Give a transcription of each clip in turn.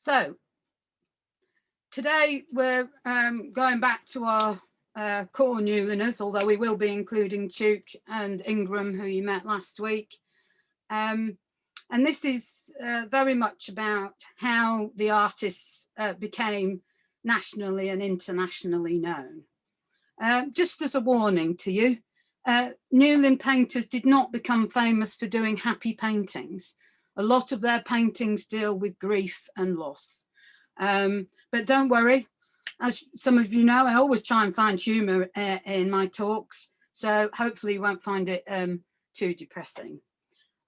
So today we're going back to our core Newlyners, although we will be including Tuke and Ingram, who you met last week. And this is very much about how the artists became nationally and internationally known. Just as a warning to you, Newlyn painters did not become famous for doing happy paintings. A lot of their paintings deal with grief and loss. But don't worry, as some of you know, I always try and find humour in my talks, so hopefully you won't find it too depressing.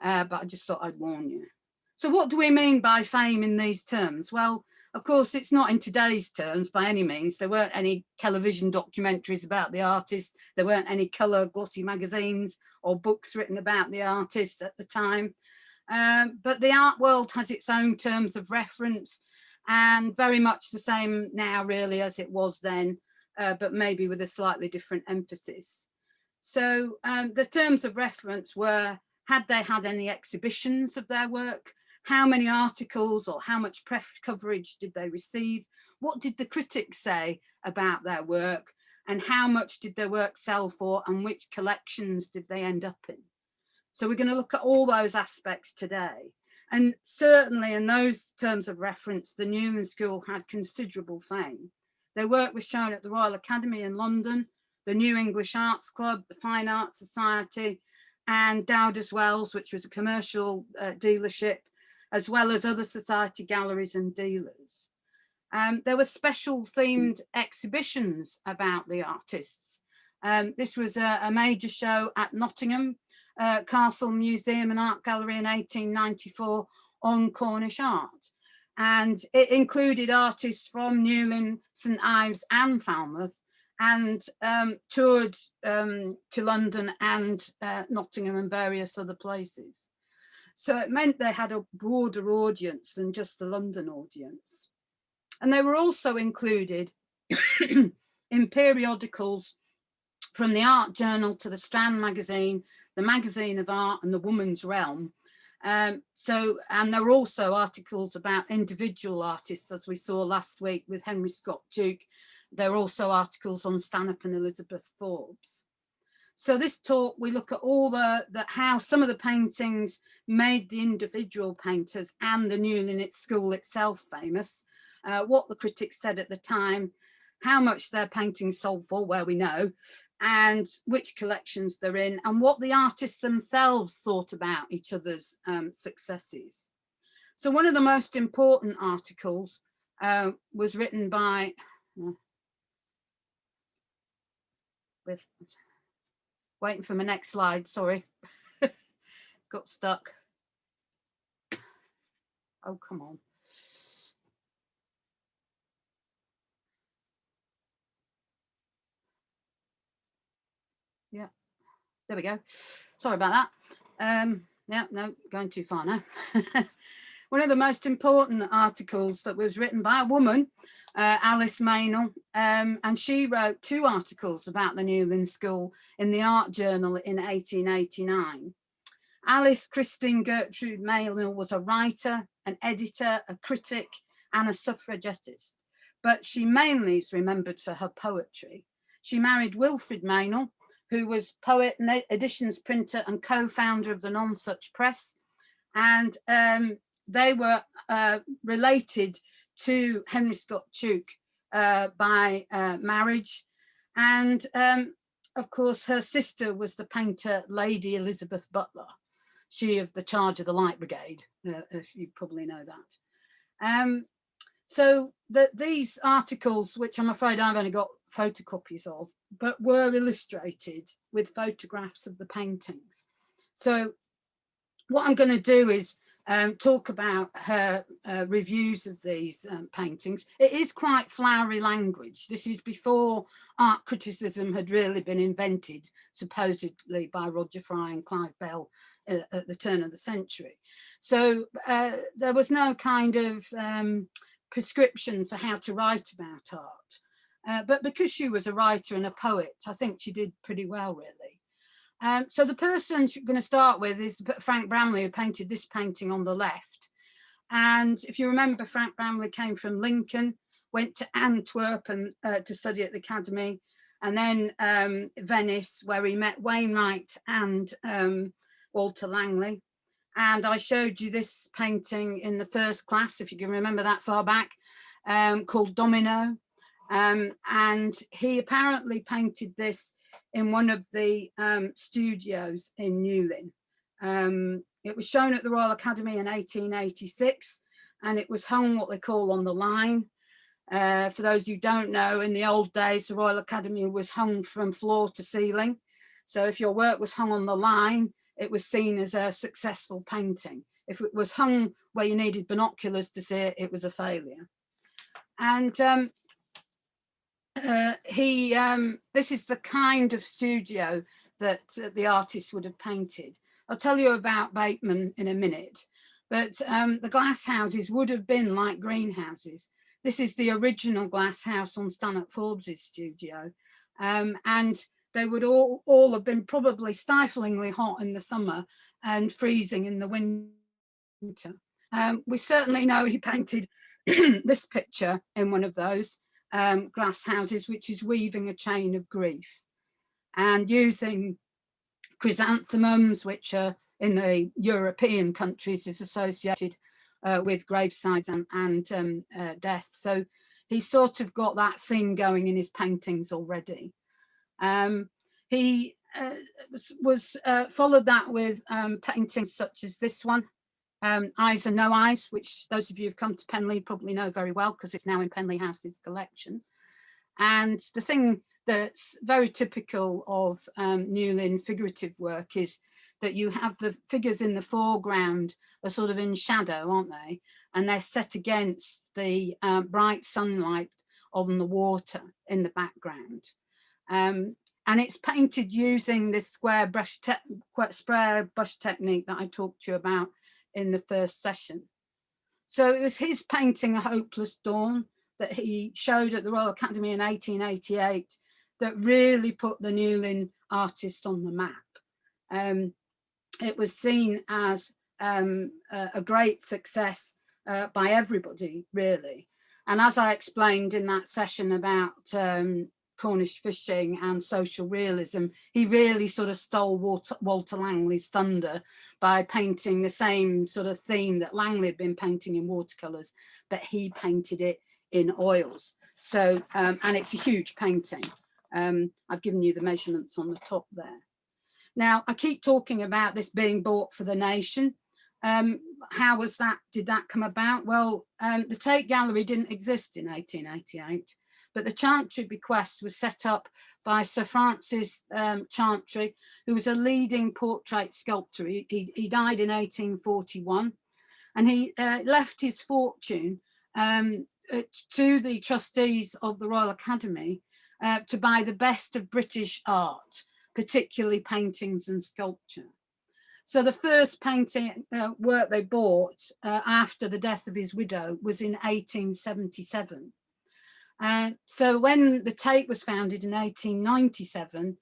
But I just thought I'd warn you. So what do we mean by fame in these terms? Well, of course, it's not in today's terms by any means. There weren't any television documentaries about the artists. There weren't any colour glossy magazines or books written about the artists at the time. But the art world has its own terms of reference, and very much the same now really as it was then, but maybe with a slightly different emphasis. So the terms of reference were, had they had any exhibitions of their work? How many articles or how much press coverage did they receive? What did the critics say about their work? And how much did their work sell for, and which collections did they end up in? So we're going to look at all those aspects today. And certainly in those terms of reference, the Newlyn School had considerable fame. Their work was shown at the Royal Academy in London, the New English Arts Club, the Fine Arts Society, and Dowders Wells, which was a commercial dealership, as well as other society galleries and dealers. There were special themed exhibitions about the artists. This was a major show at Nottingham Castle Museum and Art Gallery in 1894 on Cornish art. And it included artists from Newlyn, St Ives and Falmouth, and toured to London and Nottingham and various other places. So it meant they had a broader audience than just the London audience. And they were also included in periodicals from the Art Journal to the Strand magazine, the Magazine of Art and the Woman's Realm. And there were also articles about individual artists, as we saw last week with Henry Scott Tuke. There were also articles on Stanhope and Elizabeth Forbes. So this talk, we look at all how some of the paintings made the individual painters and the Newlyn School itself famous, what the critics said at the time, how much their paintings sold for, where we know, and which collections they're in, and what the artists themselves thought about each other's successes. So one of the most important articles was written by, waiting for my next slide, sorry, got stuck. Oh, come on. Yeah, there we go. Sorry about that. Yeah, no, going too far now. One of the most important articles that was written by a woman, Alice Meynell, and she wrote 2 articles about the Newlyn School in the Art Journal in 1889. Alice Christine Gertrude Meynell was a writer, an editor, a critic, and a suffragettist, but she mainly is remembered for her poetry. She married Wilfrid Meynell, who was poet, editions printer, and co-founder of the Nonsuch Press, and they were related to Henry Scott Tuke by marriage. And of course, her sister was the painter Lady Elizabeth Butler, she of the Charge of the Light Brigade, if you probably know that. So these articles, which I'm afraid I've only got photocopies of, but were illustrated with photographs of the paintings. So what I'm going to do is talk about her reviews of these paintings. It is quite flowery language. This is before art criticism had really been invented, supposedly by Roger Fry and Clive Bell at the turn of the century. So there was no kind of prescription for how to write about art. But because she was a writer and a poet, I think she did pretty well, really. So the person she's going to start with is Frank Bramley, who painted this painting on the left. And if you remember, Frank Bramley came from Lincoln, went to Antwerp and to study at the academy, and then Venice, where he met Wainwright and Walter Langley. And I showed you this painting in the first class, if you can remember that far back, called Domino. And he apparently painted this in one of the studios in Newlyn. It was shown at the Royal Academy in 1886, and it was hung what they call on the line. For those who don't know, in the old days, the Royal Academy was hung from floor to ceiling. So if your work was hung on the line, it was seen as a successful painting. If it was hung where you needed binoculars to see it, it was a failure. And this is the kind of studio that the artist would have painted. I'll tell you about Bateman in a minute, but the glass houses would have been like greenhouses. This is the original glass house on Stanhope Forbes' studio, and they would all have been probably stiflingly hot in the summer and freezing in the winter. We certainly know he painted this picture in one of those glass houses, which is weaving a chain of grief and using chrysanthemums, which are in the European countries is associated with gravesides and death. So he sort of got that scene going in his paintings already. He followed that with paintings such as this one, Eyes and No Eyes, which those of you who've come to Penley probably know very well because it's now in Penley House's collection. And the thing that's very typical of Newlyn figurative work is that you have the figures in the foreground are sort of in shadow, aren't they? And they're set against the bright sunlight on the water in the background. And it's painted using this square brush technique that I talked to you about in the first session. So it was his painting A Hopeless Dawn that he showed at the Royal Academy in 1888 that really put the Newlyn artists on the map. It was seen as a great success by everybody, really. And as I explained in that session about Cornish fishing and social realism, he really sort of stole Walter Langley's thunder by painting the same sort of theme that Langley had been painting in watercolours, but he painted it in oils. So, and it's a huge painting. I've given you the measurements on the top there. Now, I keep talking about this being bought for the nation. How was that? Did that come about? Well, the Tate Gallery didn't exist in 1888, but the Chantry bequest was set up by Sir Francis Chantry, who was a leading portrait sculptor. He died in 1841, and he left his fortune to the trustees of the Royal Academy to buy the best of British art, particularly paintings and sculpture. So the first painting work they bought after the death of his widow was in 1877. So when the Tate was founded in 1897,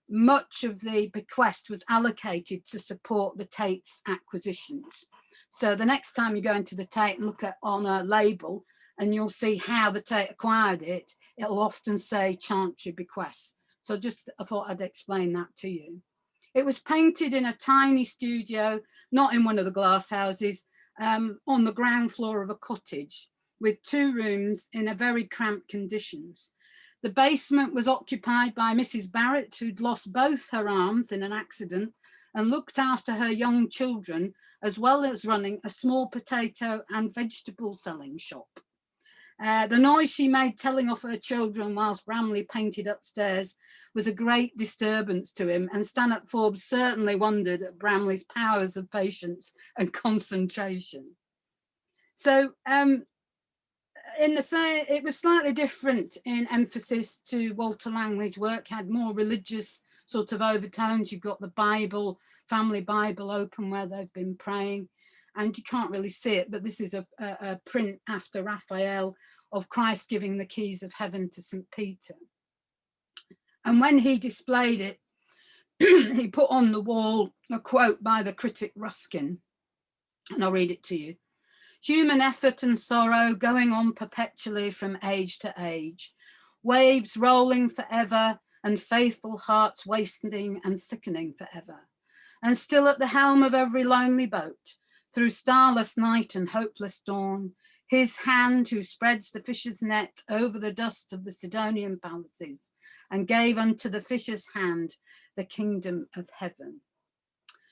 much of the bequest was allocated to support the Tate's acquisitions. So the next time you go into the Tate and look at on a label, and you'll see how the Tate acquired it, it'll often say Chantry bequest. So I thought I'd explain that to you. It was painted in a tiny studio, not in one of the glass houses, on the ground floor of a cottage with 2 rooms in a very cramped conditions. The basement was occupied by Mrs. Barrett, who'd lost both her arms in an accident and looked after her young children, as well as running a small potato and vegetable selling shop. The noise she made telling off her children whilst Bramley painted upstairs was a great disturbance to him, and Stanhope Forbes certainly wondered at Bramley's powers of patience and concentration. So it was slightly different in emphasis to Walter Langley's work, had more religious sort of overtones. You've got the Bible, family Bible open where they've been praying. And you can't really see it, but this is a print after Raphael of Christ giving the keys of heaven to St. Peter. And when he displayed it, he put on the wall a quote by the critic Ruskin, and I'll read it to you. Human effort and sorrow going on perpetually from age to age, waves rolling forever and faithful hearts wasting and sickening forever. And still at the helm of every lonely boat, through starless night and hopeless dawn, his hand who spreads the fisher's net over the dust of the Sidonian palaces and gave unto the fisher's hand the kingdom of heaven.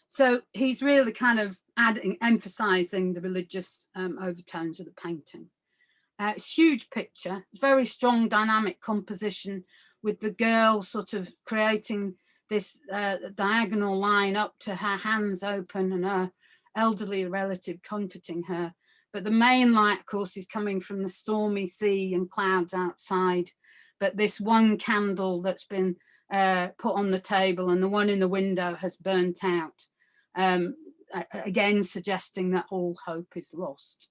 So he's really kind of emphasizing the religious overtones of the painting. It's a huge picture, very strong dynamic composition with the girl sort of creating this diagonal line up to her hands open and her elderly relative comforting her. But the main light, of course, is coming from the stormy sea and clouds outside. But this one candle that's been put on the table and the one in the window has burnt out, again suggesting that all hope is lost.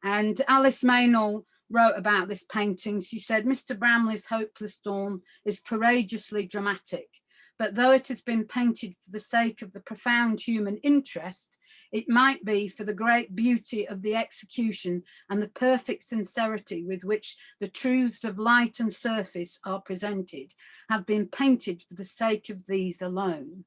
And Alice Meynell wrote about this painting. She said, Mr. Bramley's Hopeless Dawn is courageously dramatic, but though it has been painted for the sake of the profound human interest, it might be for the great beauty of the execution and the perfect sincerity with which the truths of light and surface are presented, have been painted for the sake of these alone.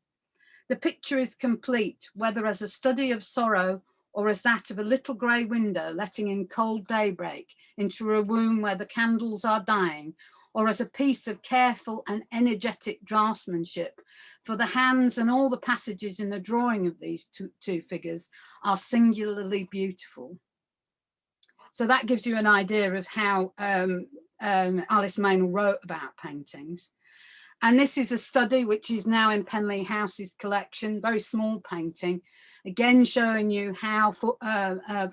The picture is complete, whether as a study of sorrow or as that of a little grey window letting in cold daybreak into a room where the candles are dying, or as a piece of careful and energetic draftsmanship, for the hands and all the passages in the drawing of these two figures are singularly beautiful. So that gives you an idea of how Alice Meynell wrote about paintings. And this is a study which is now in Penley House's collection, very small painting, again showing you how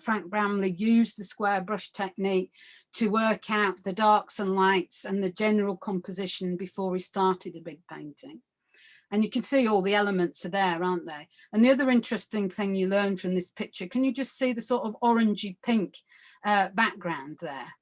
Frank Bramley used the square brush technique to work out the darks and lights and the general composition before he started a big painting. And you can see all the elements are there, aren't they? And the other interesting thing you learn from this picture, can you just see the sort of orangey pink background there?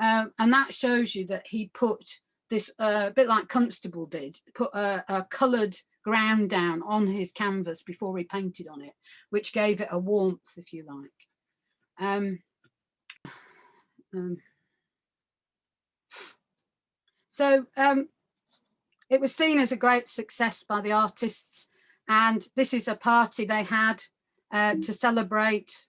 And that shows you that he put this, a bit like Constable did, put a coloured ground down on his canvas before he painted on it, which gave it a warmth, if you like. So it was seen as a great success by the artists, and this is a party they had to celebrate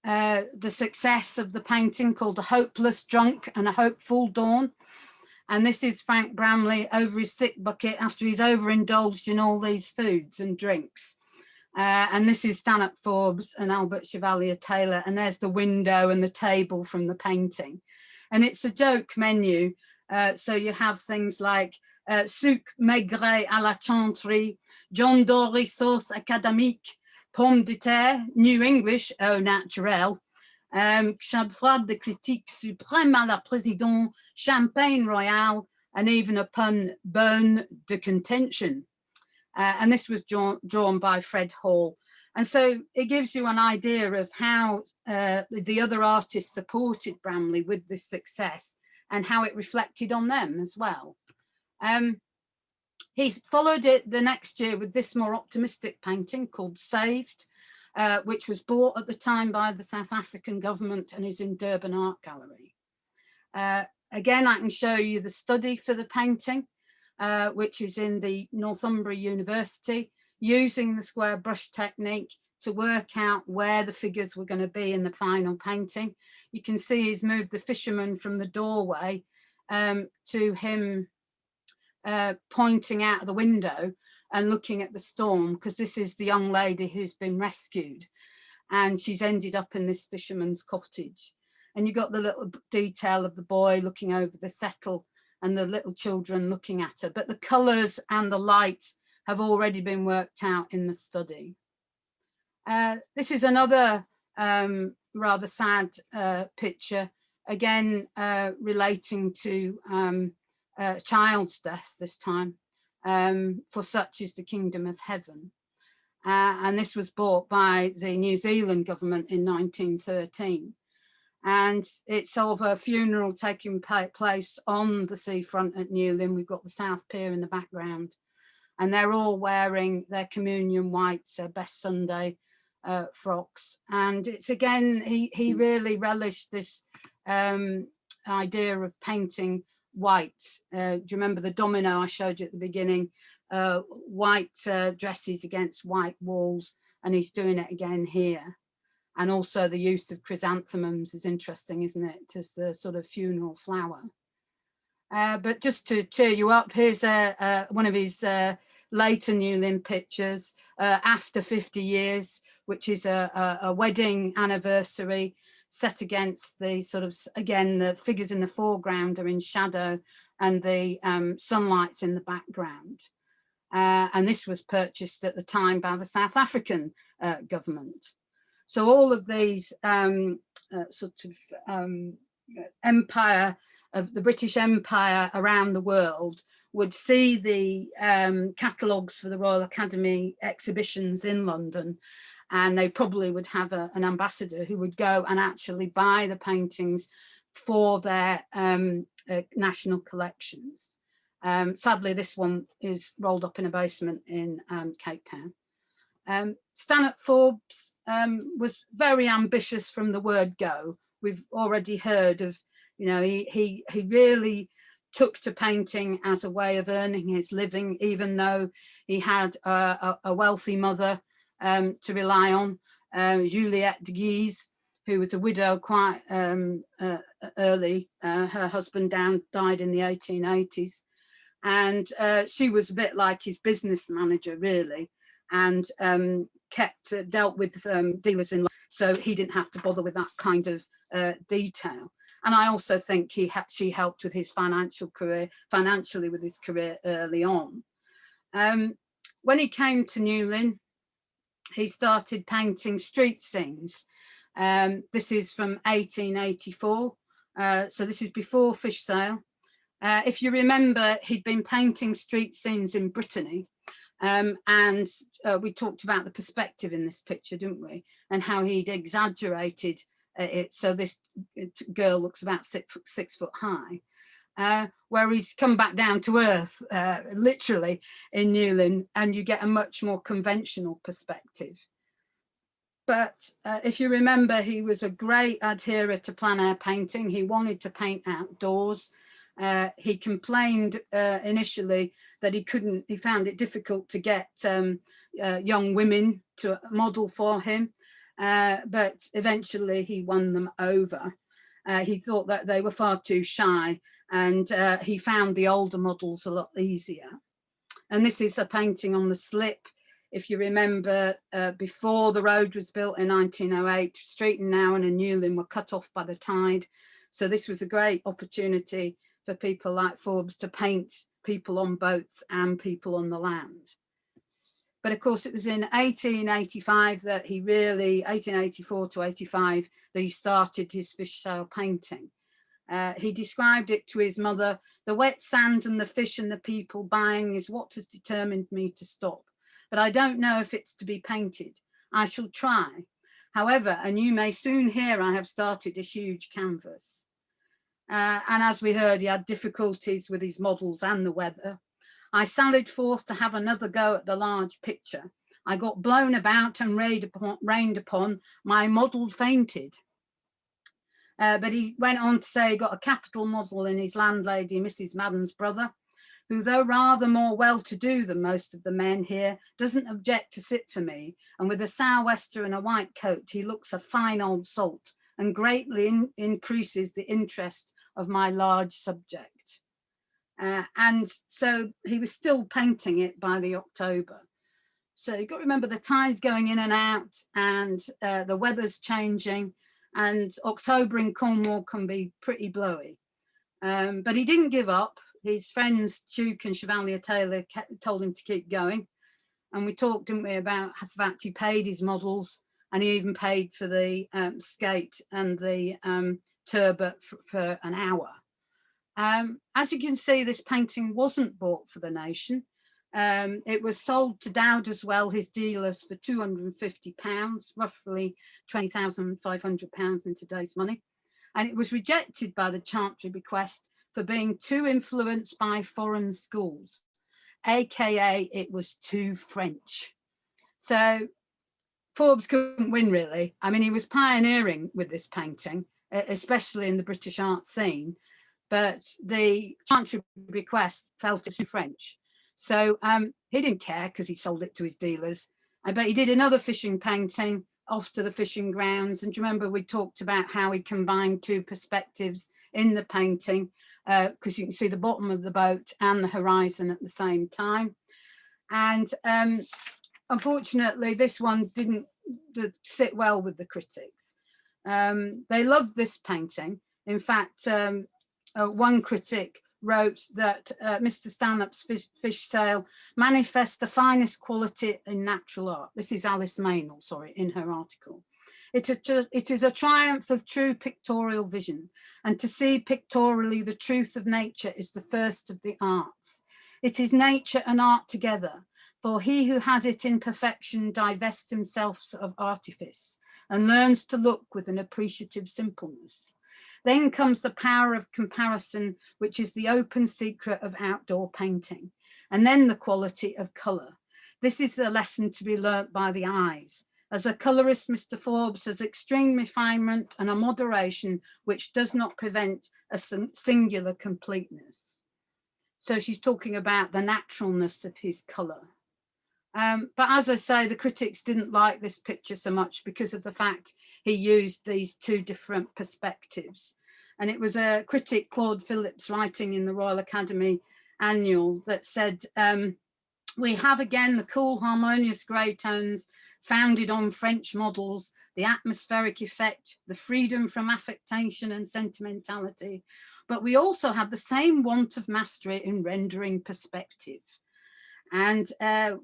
the success of the painting, called A Hopeless Drunk and a Hopeful Dawn. And this is Frank Bramley over his sick bucket after he's overindulged in all these foods and drinks. And this is Stanhope Forbes and Albert Chevallier Tayler, and there's the window and the table from the painting. And it's a joke menu, so you have things like sucre maigret à la chanterie, John Dory sauce académique, pomme de terre, New English, au naturel, chade froide de critique suprême à la présidente, champagne royal, and even a pun, burn de contention. And this was drawn by Fred Hall. And so it gives you an idea of how the other artists supported Bramley with this success and how it reflected on them as well. He followed it the next year with this more optimistic painting called Saved, which was bought at the time by the South African government and is in Durban Art Gallery. Again, I can show you the study for the painting, which is in the Northumbria University, using the square brush technique to work out where the figures were going to be in the final painting. You can see he's moved the fisherman from the doorway to him pointing out the window and looking at the storm, because this is the young lady who's been rescued and she's ended up in this fisherman's cottage. And you got the little detail of the boy looking over the settle and the little children looking at her, but the colours and the light have already been worked out in the study. This is another rather sad picture, again relating to child's death this time, for such is the kingdom of heaven. And this was bought by the New Zealand government in 1913. And it's of a funeral taking place on the seafront at Newlyn. We've got the South Pier in the background. And they're all wearing their communion whites, their best Sunday, frocks. And it's again, he really relished this idea of painting white. Do you remember the domino I showed you at the beginning? White dresses against white walls, and he's doing it again here. And also the use of chrysanthemums is interesting, isn't it, as the sort of funeral flower. But just to cheer you up, here's one of his later Newlyn pictures after 50 years, which is a wedding anniversary set against the sort of, again, the figures in the foreground are in shadow and the sunlight's in the background. And this was purchased at the time by the South African government. So all of these sort of empire of the British Empire around the world would see the catalogues for the Royal Academy exhibitions in London, and they probably would have an ambassador who would go and actually buy the paintings for their national collections. Sadly, this one is rolled up in a basement in Cape Town. Stanhope Forbes was very ambitious from the word go. We've already heard of, you know, he really took to painting as a way of earning his living, even though he had a wealthy mother to rely on, Juliette de Guise, who was a widow quite early. Her husband died in the 1880s. And she was a bit like his business manager, really, and dealt with dealers in life, so he didn't have to bother with that kind of detail. And I also think she helped with his financially with his career early on. When he came to Newlyn, he started painting street scenes. This is from 1884, so this is before Fish Sale. If you remember, he'd been painting street scenes in Brittany, and we talked about the perspective in this picture, didn't we? And how he'd exaggerated it so this girl looks about 6 foot high, where he's come back down to earth, literally, in Newlyn, and you get a much more conventional perspective. But if you remember, he was a great adherer to plein air painting. He wanted to paint outdoors. He complained initially that he found it difficult to get young women to model for him, but eventually he won them over. He thought that they were far too shy, and he found the older models a lot easier. And this is a painting on the slip. If you remember, before the road was built in 1908, Streeton Nowen and Newlyn were cut off by the tide. So this was a great opportunity for people like Forbes to paint people on boats and people on the land. But of course, it was in 1885 that he really, 1884 to 85, that he started his fish sale painting. He described it to his mother: "The wet sands and the fish and the people buying is what has determined me to stop. But I don't know if it's to be painted. I shall try. However, and you may soon hear, I have started a huge canvas." And as we heard, he had difficulties with his models and the weather. "I sallied forth to have another go at the large picture. I got blown about and rained upon. My model fainted." But he went on to say he got a capital model in his landlady, Mrs. Madden's brother, who, though rather more well-to-do than most of the men here, doesn't object to sit for me. And with a sou'wester and a white coat, he looks a fine old salt and greatly increases the interest of my large subject. And so he was still painting it by the October. So you've got to remember the tide's going in and out, and the weather's changing, and October in Cornwall can be pretty blowy. But he didn't give up. His friends Tuke and Chevallier Tayler told him to keep going. And we talked, didn't we, about the fact he paid his models, and he even paid for the skate and the turbot for an hour. As you can see, this painting wasn't bought for the nation. It was sold to Dowderswell, his dealers, for £250, roughly £20,500 in today's money. And it was rejected by the Chantry bequest for being too influenced by foreign schools, aka it was too French. So Forbes couldn't win, really. I mean, he was pioneering with this painting, especially in the British art scene, but the Chantry bequest felt it was French. So he didn't care because he sold it to his dealers. But he did another fishing painting off to the fishing grounds. And do you remember we talked about how he combined two perspectives in the painting, because you can see the bottom of the boat and the horizon at the same time. And unfortunately, this one didn't sit well with the critics. They loved this painting. In fact, one critic wrote that Mr. Stanhope's fish sale manifests the finest quality in natural art. This is Alice Meynell, sorry, in her article. It is a triumph of true pictorial vision, and to see pictorially the truth of nature is the first of the arts. It is nature and art together, for he who has it in perfection divests himself of artifice and learns to look with an appreciative simpleness. Then comes the power of comparison, which is the open secret of outdoor painting, and then the quality of colour. This is the lesson to be learnt by the eyes. As a colourist, Mr. Forbes has extreme refinement and a moderation which does not prevent a singular completeness. So she's talking about the naturalness of his colour. But as I say, the critics didn't like this picture so much because of the fact he used these two different perspectives. And it was a critic, Claude Phillips, writing in the Royal Academy Annual that said, we have again the cool, harmonious grey tones founded on French models, the atmospheric effect, the freedom from affectation and sentimentality. But we also have the same want of mastery in rendering perspective. And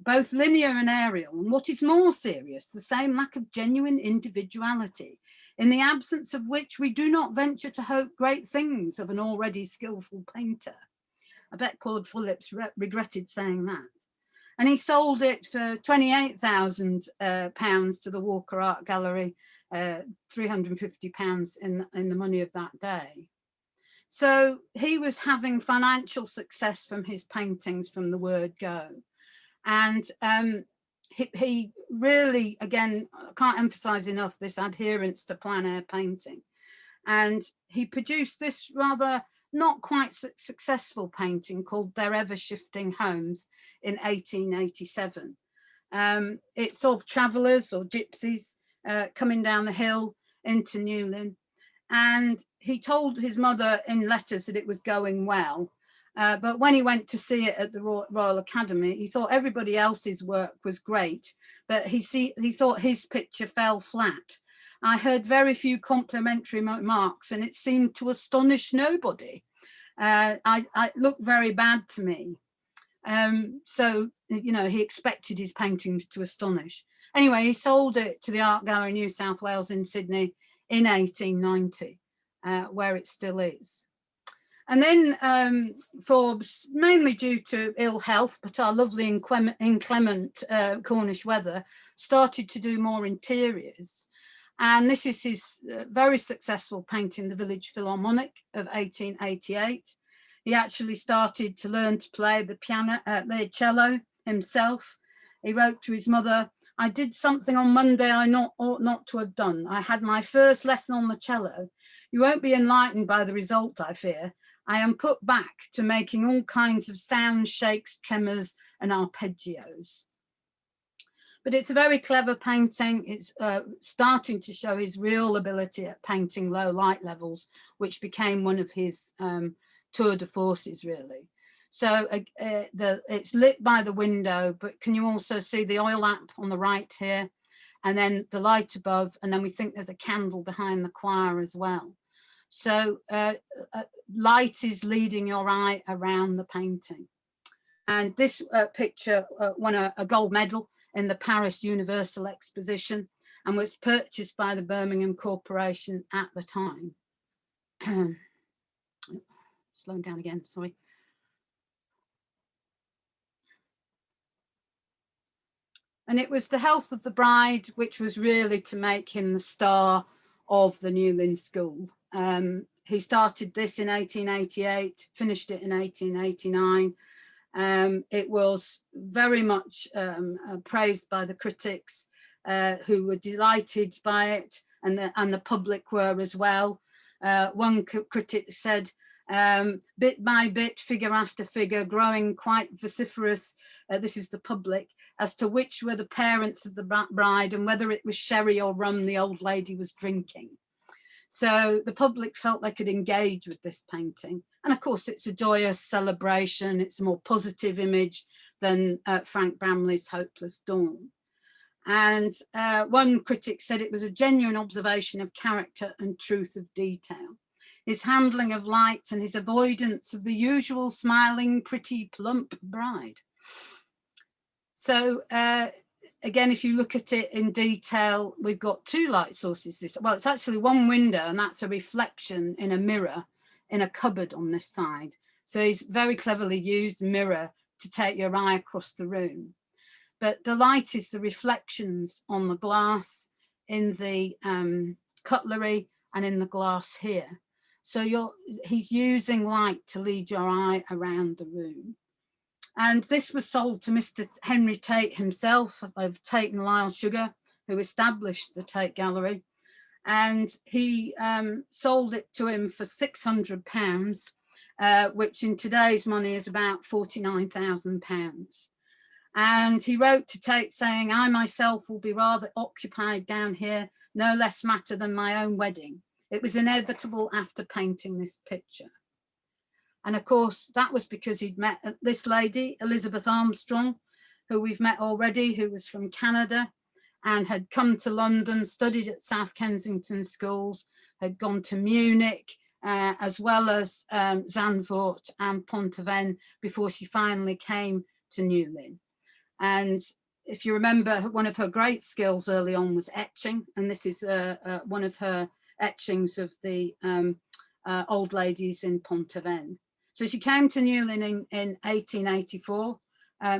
both linear and aerial, and what is more serious, the same lack of genuine individuality, in the absence of which we do not venture to hope great things of an already skillful painter. I bet Claude Phillips regretted saying that. And he sold it for £28,000 to the Walker Art Gallery, £350 in the money of that day. So he was having financial success from his paintings from the word go. And he really, again, I can't emphasize enough this adherence to plein air painting. And he produced this rather not quite successful painting called Their Ever Shifting Homes in 1887. It's of travellers or gypsies coming down the hill into Newlyn. And he told his mother in letters that it was going well. But when he went to see it at the Royal Academy, he thought everybody else's work was great, but he thought his picture fell flat. I heard very few complimentary remarks, and it seemed to astonish nobody. It looked very bad to me. So, you know, he expected his paintings to astonish. Anyway, he sold it to the Art Gallery New South Wales in Sydney in 1890, where it still is. And then Forbes, mainly due to ill health, but our lovely inclement Cornish weather, started to do more interiors. And this is his very successful painting, The Village Philharmonic of 1888. He actually started to learn to play the piano, the cello himself. He wrote to his mother, I did something on Monday I ought not to have done. I had my first lesson on the cello. You won't be enlightened by the result, I fear. I am put back to making all kinds of sounds, shakes, tremors, and arpeggios. But it's a very clever painting. It's starting to show his real ability at painting low light levels, which became one of his tour de forces, really. So it's lit by the window, but can you also see the oil lamp on the right here? And then the light above, and then we think there's a candle behind the choir as well. So light is leading your eye around the painting. And this picture won a gold medal in the Paris Universal Exposition and was purchased by the Birmingham Corporation at the time. Slowing down again, sorry. And it was the health of the bride, which was really to make him the star of the Newlyn School. He started this in 1888, finished it in 1889. It was very much praised by the critics. who were delighted by it, and the public were as well. One critic said, bit by bit, figure after figure, growing quite vociferous, this is the public, as to which were the parents of the bride and whether it was sherry or rum the old lady was drinking. So the public felt they could engage with this painting. And of course, it's a joyous celebration. It's a more positive image than Frank Bramley's Hopeless Dawn. And one critic said it was a genuine observation of character and truth of detail. His handling of light and his avoidance of the usual smiling, pretty, plump bride. So again, if you look at it in detail, we've got two light sources. Well, it's actually one window, and that's a reflection in a mirror in a cupboard on this side. So he's very cleverly used mirror to take your eye across the room. But the light is the reflections on the glass, in the cutlery, and in the glass here. So he's using light to lead your eye around the room. And this was sold to Mr. Henry Tate himself of Tate and Lyle Sugar, who established the Tate Gallery. And he sold it to him for £600, which in today's money is about £49,000. And he wrote to Tate saying, I myself will be rather occupied down here, no less matter than my own wedding. It was inevitable after painting this picture. And of course, that was because he'd met this lady, Elizabeth Armstrong, who we've met already, who was from Canada and had come to London, studied at South Kensington schools, had gone to Munich, as well as Zandvoort and Pont-Aven before she finally came to Newlyn. And if you remember, one of her great skills early on was etching. And this is one of her etchings of the old ladies in Pont-Aven. So she came to Newlyn in 1884.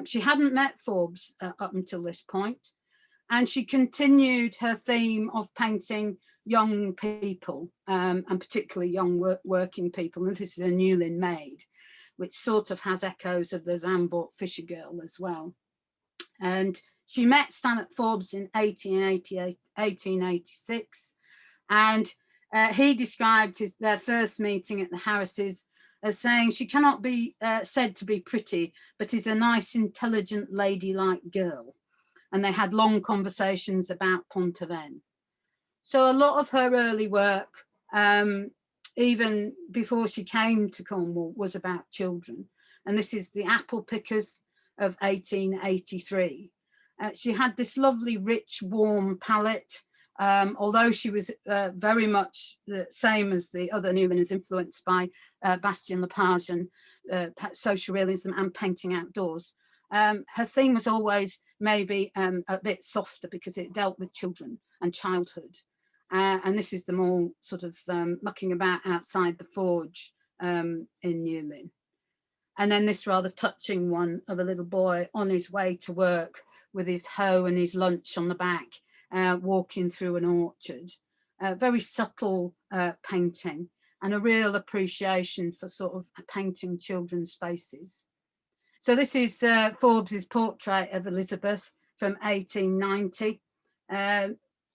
She hadn't met Forbes up until this point. And she continued her theme of painting young people, and particularly young working people. And this is a Newlyn maid, which sort of has echoes of the Zandvoort Fisher girl as well. And she met Stanhope Forbes in 1886. And he described their first meeting at the Harrises as saying, she cannot be said to be pretty, but is a nice, intelligent, ladylike girl. And they had long conversations about Pont-Aven. So a lot of her early work, even before she came to Cornwall, was about children. And this is the Apple Pickers of 1883. She had this lovely, rich, warm palette. Although she was very much the same as the other Newlyners, influenced by Bastien Lepage and social realism and painting outdoors. Her theme was always maybe a bit softer because it dealt with children and childhood. And this is them all sort of mucking about outside the forge in Newlyn. And then this rather touching one of a little boy on his way to work with his hoe and his lunch on the back, walking through an orchard. Very subtle painting and a real appreciation for sort of painting children's faces. So this is Forbes's portrait of Elizabeth from 1890.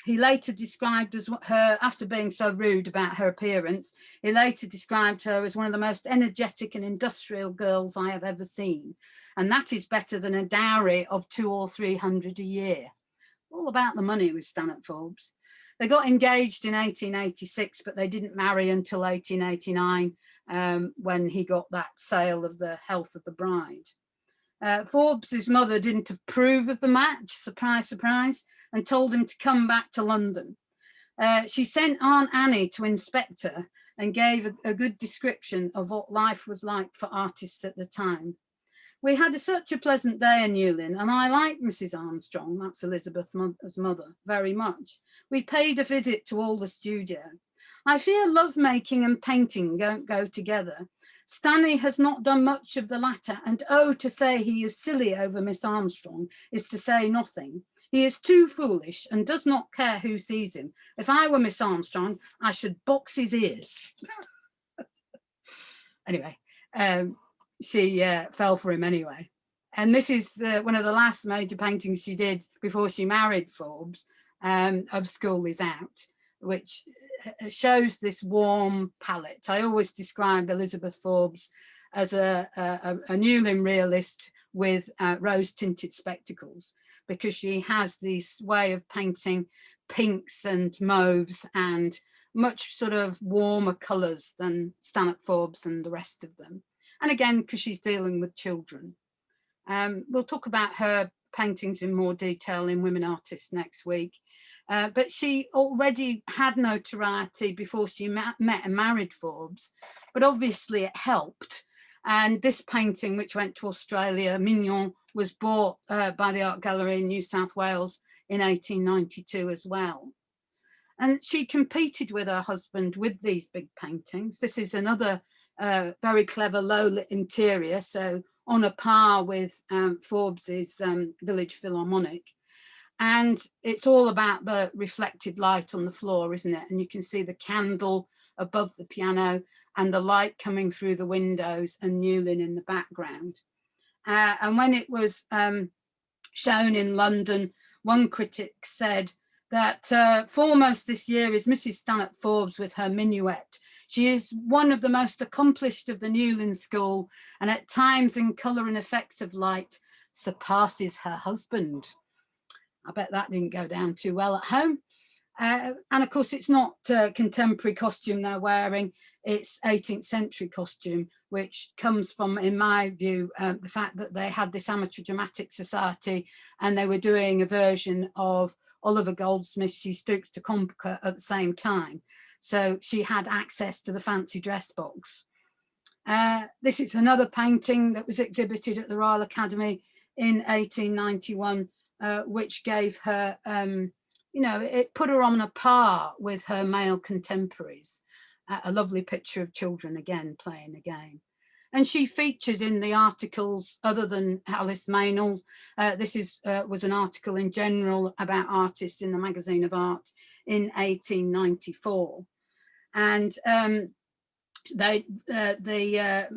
He later described as her, after being so rude about her appearance, he later described her as one of the most energetic and industrial girls I have ever seen. And that is better than a dowry of 200 or 300 a year. All about the money with Stanhope Forbes. They got engaged in 1886, but they didn't marry until 1889 when he got that sale of the Health of the Bride. Forbes's mother didn't approve of the match, surprise, surprise, and told him to come back to London. She sent Aunt Annie to inspect her and gave a good description of what life was like for artists at the time. We had such a pleasant day in Newlyn, and I liked Mrs. Armstrong, that's Elizabeth's mother, very much. We paid a visit to all the studio. I fear lovemaking and painting don't go together. Stanley has not done much of the latter, and oh, to say he is silly over Miss Armstrong is to say nothing. He is too foolish and does not care who sees him. If I were Miss Armstrong, I should box his ears. Anyway, she fell for him anyway. And this is one of the last major paintings she did before she married Forbes, of School is Out, which shows this warm palette. I always describe Elizabeth Forbes as a Newlyn realist with rose-tinted spectacles, because she has this way of painting pinks and mauves and much sort of warmer colours than Stanhope Forbes and the rest of them. And again, because she's dealing with children. We'll talk about her paintings in more detail in Women Artists next week. But she already had notoriety before she met and married Forbes, but obviously it helped. And this painting, which went to Australia, Mignon, was bought by the Art Gallery in New South Wales in 1892 as well. And she competed with her husband with these big paintings. This is another very clever low-lit interior, so on a par with Forbes's Village Philharmonic. And it's all about the reflected light on the floor, isn't it? And you can see the candle above the piano and the light coming through the windows and Newlyn in the background. And when it was shown in London, one critic said that foremost this year is Mrs. Stanhope Forbes with her minuet. She is one of the most accomplished of the Newlyn school, and at times in colour and effects of light surpasses her husband. I bet that didn't go down too well at home. And of course, it's not contemporary costume they're wearing, it's 18th century costume, which comes from, in my view, the fact that they had this amateur dramatic society and they were doing a version of Oliver Goldsmith's She Stoops to Conquer at the same time. So she had access to the fancy dress box. This is another painting that was exhibited at the Royal Academy in 1891, which gave her, you know, it put her on a par with her male contemporaries. A lovely picture of children again playing a game. And she features in the articles other than Alice Meynell. This was an article in general about artists in the Magazine of Art in 1894. And the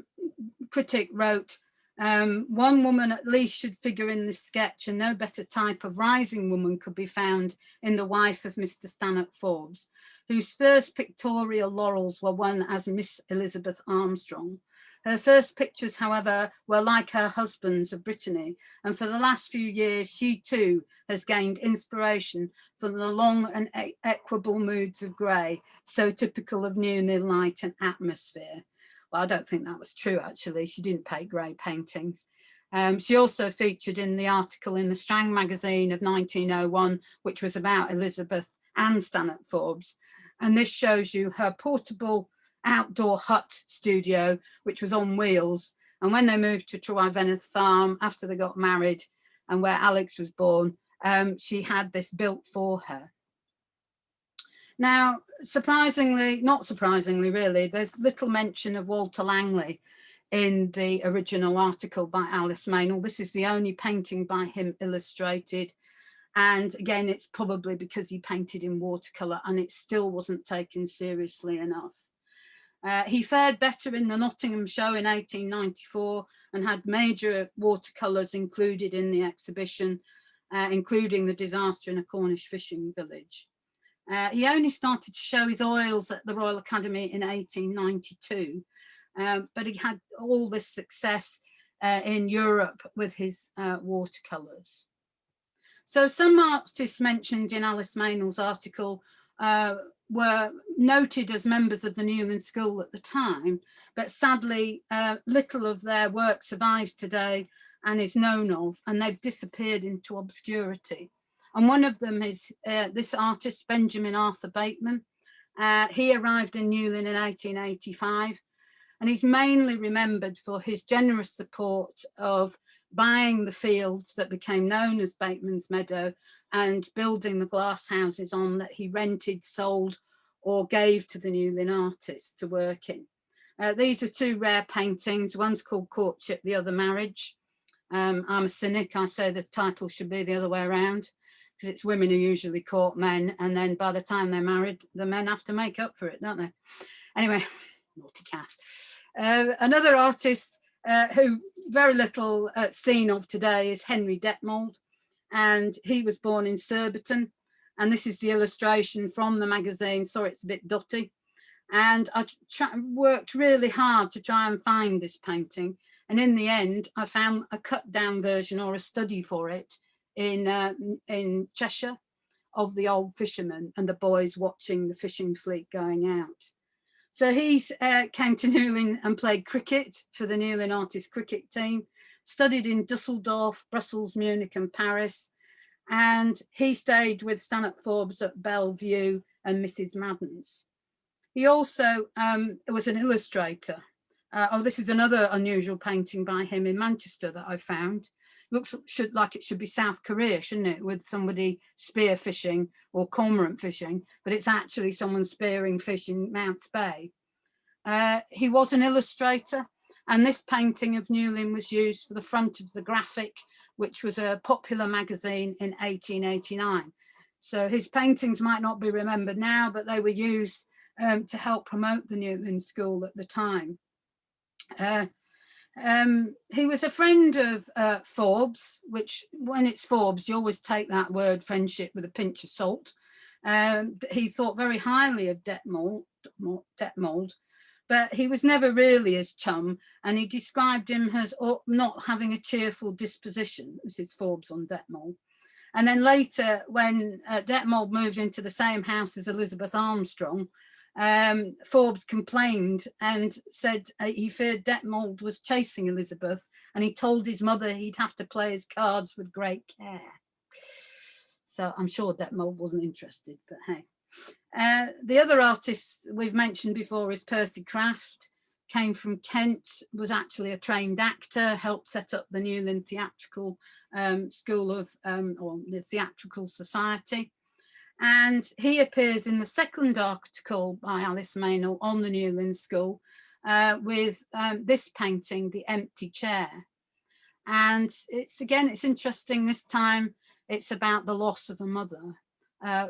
critic wrote, one woman at least should figure in this sketch, and no better type of rising woman could be found in the wife of Mr. Stanhope Forbes, whose first pictorial laurels were won as Miss Elizabeth Armstrong. Her first pictures, however, were like her husband's of Brittany, and for the last few years she too has gained inspiration from the long and equable moods of grey, so typical of Newlyn light and atmosphere. Well, I don't think that was true, actually. She didn't paint grey paintings. She also featured in the article in the Strang magazine of 1901, which was about Elizabeth and Stanhope Forbes. And this shows you her portable outdoor hut studio, which was on wheels. And when they moved to Trewavenneth Farm after they got married and where Alex was born, she had this built for her. Now, surprisingly, not surprisingly really, there's little mention of Walter Langley in the original article by Alice Meynell. This is the only painting by him illustrated. And again, it's probably because he painted in watercolour and it still wasn't taken seriously enough. He fared better in the Nottingham show in 1894 and had major watercolours included in the exhibition, including the disaster in a Cornish fishing village. He only started to show his oils at the Royal Academy in 1892, but he had all this success in Europe with his watercolours. So some artists mentioned in Alice Meynell's article were noted as members of the Newlyn School at the time, but sadly little of their work survives today and is known of, and they've disappeared into obscurity. And one of them is this artist, Benjamin Arthur Bateman. He arrived in Newlyn in 1885, and he's mainly remembered for his generous support of buying the fields that became known as Bateman's Meadow and building the glass houses on that he rented, sold, or gave to the Newlyn artists to work in. These are two rare paintings. One's called Courtship, the other Marriage. I'm a cynic. I say the title should be the other way around, because it's women who usually court men, and then by the time they're married, the men have to make up for it, don't they? Anyway, naughty cat. Another artist who very little seen of today, is Henry Detmold, and he was born in Surbiton. And this is the illustration from the magazine. Sorry, it's a bit dotty. And I worked really hard to try and find this painting. And in the end, I found a cut down version or a study for it in Cheshire of the old fishermen and the boys watching the fishing fleet going out. So he came to Newlyn and played cricket for the Newlyn Artists cricket team, studied in Dusseldorf, Brussels, Munich and Paris. And he stayed with Stanhope Forbes at Bellevue and Mrs. Madden's. He also was an illustrator. This is another unusual painting by him in Manchester that I found. Looks like it should be South Korea, shouldn't it, with somebody spear fishing or cormorant fishing, but it's actually someone spearing fish in Mounts Bay. He was an illustrator, and this painting of Newlyn was used for the front of the Graphic, which was a popular magazine in 1889. So his paintings might not be remembered now, but they were used to help promote the Newlyn School at the time. He was a friend of Forbes, which when it's Forbes, you always take that word friendship with a pinch of salt. He thought very highly of Detmold, but he was never really his chum, and he described him as not having a cheerful disposition. This is Forbes on Detmold. And then later, when Detmold moved into the same house as Elizabeth Armstrong, Forbes complained and said he feared Detmold was chasing Elizabeth, and he told his mother he'd have to play his cards with great care. So I'm sure Detmold wasn't interested, but hey. The other artist we've mentioned before is Percy Craft, came from Kent, was actually a trained actor, helped set up the Newlyn Theatrical School of, or the Theatrical Society. And he appears in the second article by Alice Meynell on the Newlyn School with this painting, The Empty Chair. And it's interesting this time, it's about the loss of a mother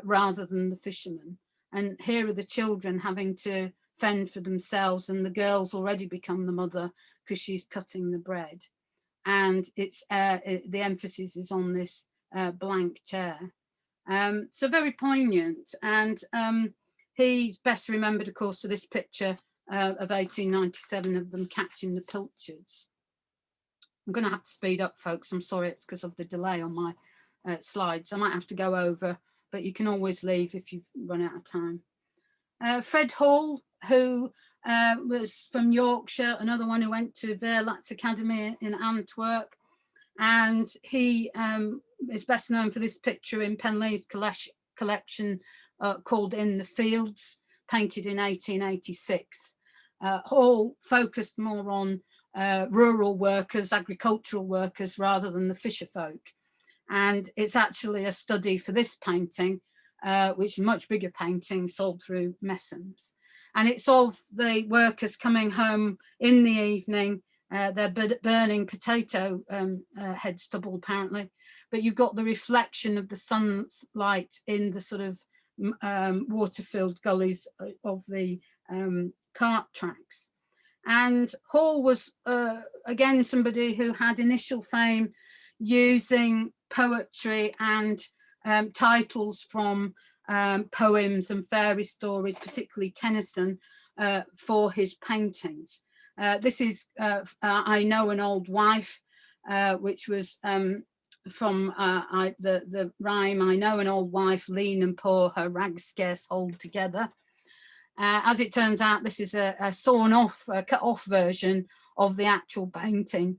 rather than the fisherman. And here are the children having to fend for themselves, and the girl's already become the mother because she's cutting the bread. And it's the emphasis is on this blank chair. So very poignant. And he's best remembered, of course, for this picture of 1897 of them catching the pilchards. I'm going to have to speed up, folks. I'm sorry, it's because of the delay on my slides. I might have to go over, but you can always leave if you've run out of time. Fred Hall, who was from Yorkshire, another one who went to Verlat's Academy in Antwerp, and he is best known for this picture in Penlee's collection called In the Fields, painted in 1886. Hall focused more on rural workers, agricultural workers, rather than the fisher folk. And it's actually a study for this painting, which is a much bigger painting, sold through Messens. And it's of the workers coming home in the evening. They're burning potato head stubble, apparently. But you've got the reflection of the sunlight in the sort of water-filled gullies of the cart tracks. And Hall was, again, somebody who had initial fame using poetry and titles from poems and fairy stories, particularly Tennyson, for his paintings. This is I Know an Old Wife, which was from the rhyme, I know an old wife, lean and poor, her rags scarce hold together. As it turns out, this is a sawn off, cut off version of the actual painting,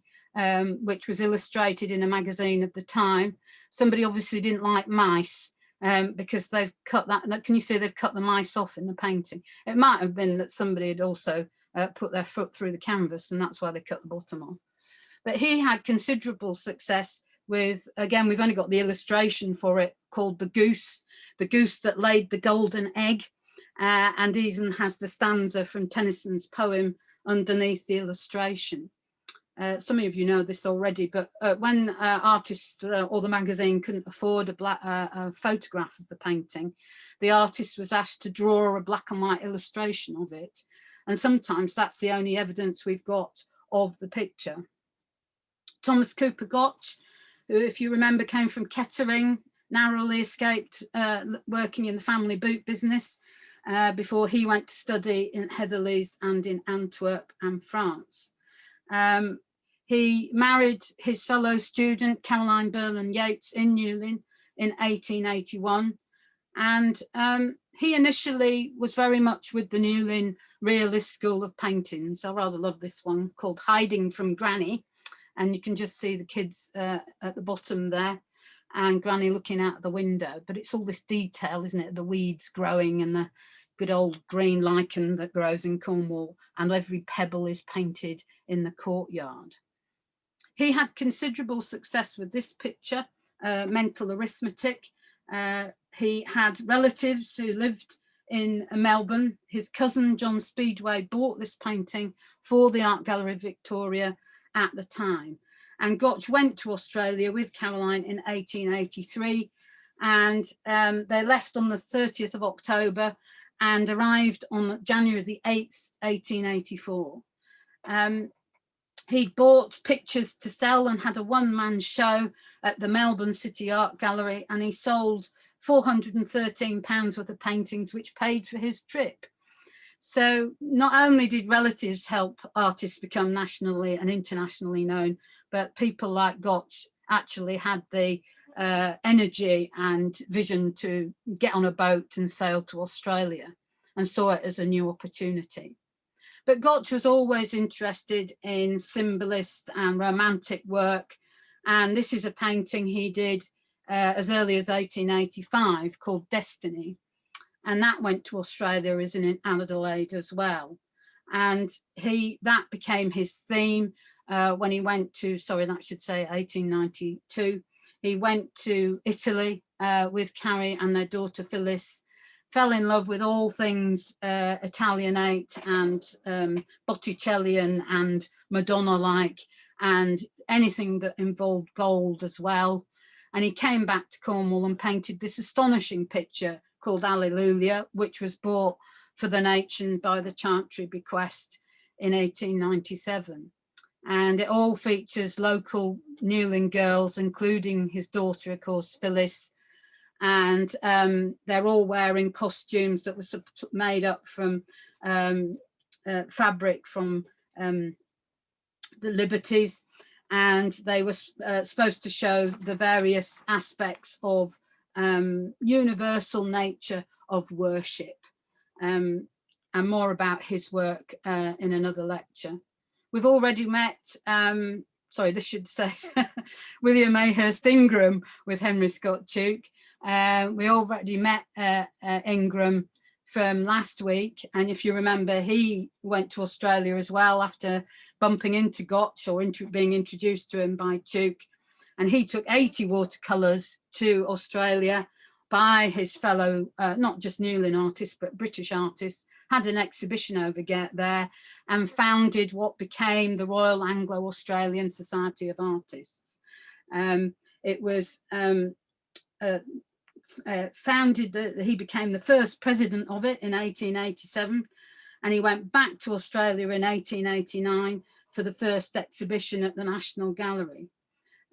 which was illustrated in a magazine of the time. Somebody obviously didn't like mice because they've cut that. Can you see they've cut the mice off in the painting? It might have been that somebody had also put their foot through the canvas, and that's why they cut the bottom off. But he had considerable success with, again, we've only got the illustration for it, called The Goose that laid the golden egg, and even has the stanza from Tennyson's poem underneath the illustration. Some of you know this already, but when artists or the magazine couldn't afford a photograph of the painting, the artist was asked to draw a black and white illustration of it. And sometimes that's the only evidence we've got of the picture. Thomas Cooper Gotch, who, if you remember, came from Kettering, narrowly escaped working in the family boot business before he went to study in Heatherley's and in Antwerp and France. He married his fellow student Caroline Burland Yates in Newlyn in 1881, and he initially was very much with the Newlyn realist school of paintings. I rather love this one called Hiding from Granny, and you can just see the kids at the bottom there and Granny looking out the window, but it's all this detail, isn't it? The weeds growing and the good old green lichen that grows in Cornwall, and every pebble is painted in the courtyard. He had considerable success with this picture, Mental Arithmetic. He had relatives who lived in Melbourne. His cousin John Speedway bought this painting for the Art Gallery Victoria at the time. And Gotch went to Australia with Caroline in 1883, and they left on the 30th of October and arrived on January the 8th, 1884. He bought pictures to sell and had a one-man show at the Melbourne City Art Gallery, and he sold £413 worth of paintings, which paid for his trip. So not only did relatives help artists become nationally and internationally known, but people like Gotch actually had the energy and vision to get on a boat and sail to Australia, and saw it as a new opportunity. But Gotch was always interested in symbolist and romantic work, and this is a painting he did as early as 1885 called Destiny, and that went to Australia as in Adelaide as well. And that became his theme when he went to, sorry, that should say 1892. He went to Italy with Carrie and their daughter Phyllis, fell in love with all things Italianate and Botticellian and Madonna-like, and anything that involved gold as well. And he came back to Cornwall and painted this astonishing picture called Alleluia, which was bought for the nation by the Chantry bequest in 1897. And it all features local Newlyn girls, including his daughter, of course, Phyllis. And they're all wearing costumes that were made up from fabric from the Liberties, and they were supposed to show the various aspects of universal nature of worship, and more about his work in another lecture. We've already met, sorry, this should say William Ayerst Ingram with Henry Scott Tuke. We already met Ingram from last week, and if you remember, he went to Australia as well after bumping into Gotch, or being introduced to him by Tuke, and he took 80 watercolours to Australia by his fellow, not just Newlyn artists, but British artists, had an exhibition over there, and founded what became the Royal Anglo-Australian Society of Artists. It was founded, he became the first president of it in 1887, and he went back to Australia in 1889 for the first exhibition at the National Gallery.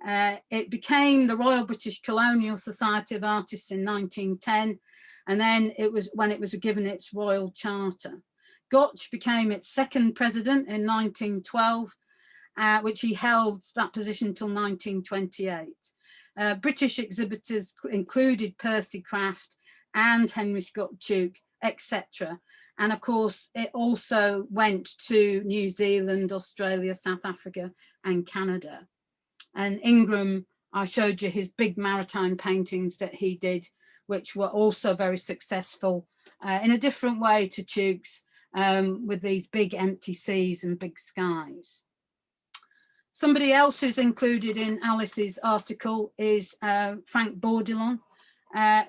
It became the Royal British Colonial Society of Artists in 1910, and then it was when it was given its royal charter. Gotch became its second president in 1912, which he held that position until 1928. British exhibitors included Percy Craft and Henry Scott Tuke, etc. And of course, it also went to New Zealand, Australia, South Africa, and Canada. And Ingram, I showed you his big maritime paintings that he did, which were also very successful in a different way to Tuke's, with these big empty seas and big skies. Somebody else who's included in Alice's article is Frank Bourdillon.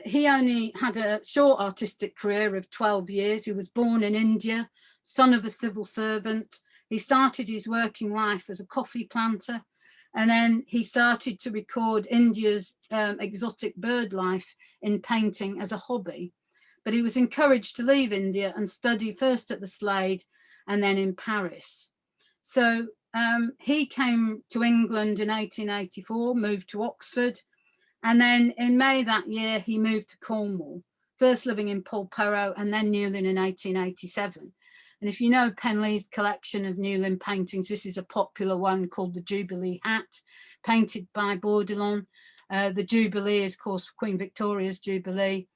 He only had a short artistic career of 12 years. He was born in India, son of a civil servant. He started his working life as a coffee planter, and then he started to record India's exotic bird life in painting as a hobby. But he was encouraged to leave India and study first at the Slade and then in Paris. So he came to England in 1884, moved to Oxford, and then in May that year he moved to Cornwall, first living in Polperro and then Newlyn in 1887. And if you know Penley's collection of Newlyn paintings, this is a popular one called the Jubilee Hat, painted by Bourdillon. The Jubilee is, of course, Queen Victoria's Jubilee.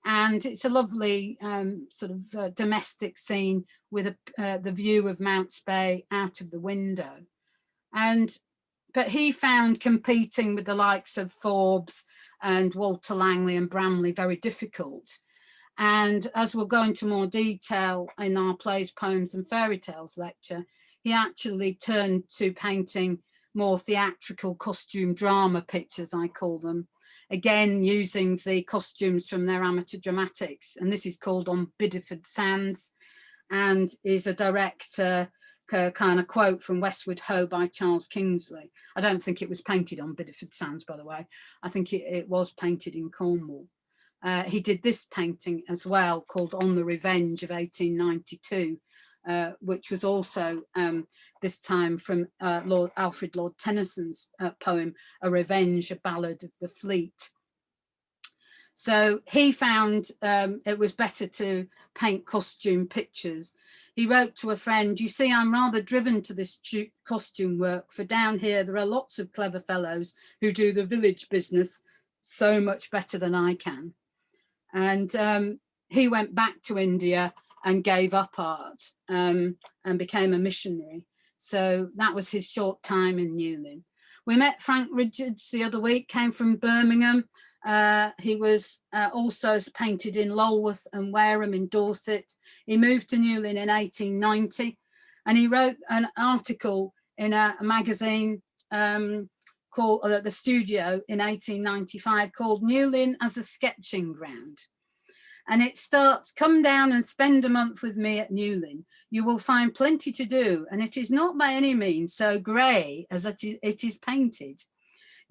And it's a lovely sort of domestic scene with the view of Mounts Bay out of the window. But he found competing with the likes of Forbes and Walter Langley and Bramley very difficult. And as we'll go into more detail in our Plays, Poems and Fairy Tales lecture, he actually turned to painting more theatrical costume drama pictures, I call them, again using the costumes from their amateur dramatics. And this is called On Bideford Sands and is a direct kind of quote from Westward Ho by Charles Kingsley. I don't think it was painted on Bideford Sands, by the way. I think it was painted in Cornwall. He did this painting as well called On the Revenge of 1892, which was also this time from Alfred Lord Tennyson's poem, A Revenge, a Ballad of the Fleet. So he found it was better to paint costume pictures. He wrote to a friend, "You see, I'm rather driven to this costume work, for down here there are lots of clever fellows who do the village business so much better than I can." And he went back to India and gave up art and became a missionary. So that was his short time in Newlyn. We met Frank Richards the other week, came from Birmingham. He was also painted in Lulworth and Wareham in Dorset. He moved to Newlyn in 1890 and he wrote an article in a magazine called The Studio in 1895 called Newlyn as a Sketching Ground. And it starts, "Come down and spend a month with me at Newlyn. You will find plenty to do, and it is not by any means so grey as it is painted.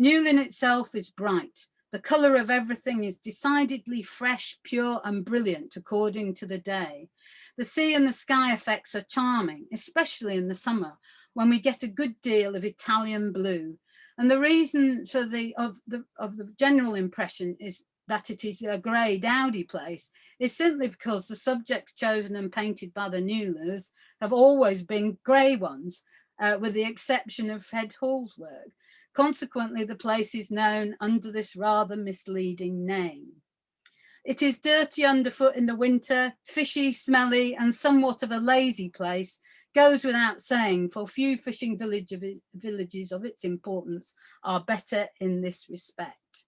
Newlyn itself is bright. The colour of everything is decidedly fresh, pure and brilliant according to the day. The sea and the sky effects are charming, especially in the summer, when we get a good deal of Italian blue. And the reason for the general impression is that it is a grey, dowdy place is simply because the subjects chosen and painted by the Newlers have always been grey ones, with the exception of Fred Hall's work. Consequently, the place is known under this rather misleading name. It is dirty underfoot in the winter, fishy, smelly, and somewhat of a lazy place, goes without saying, for few fishing villages of its importance are better in this respect."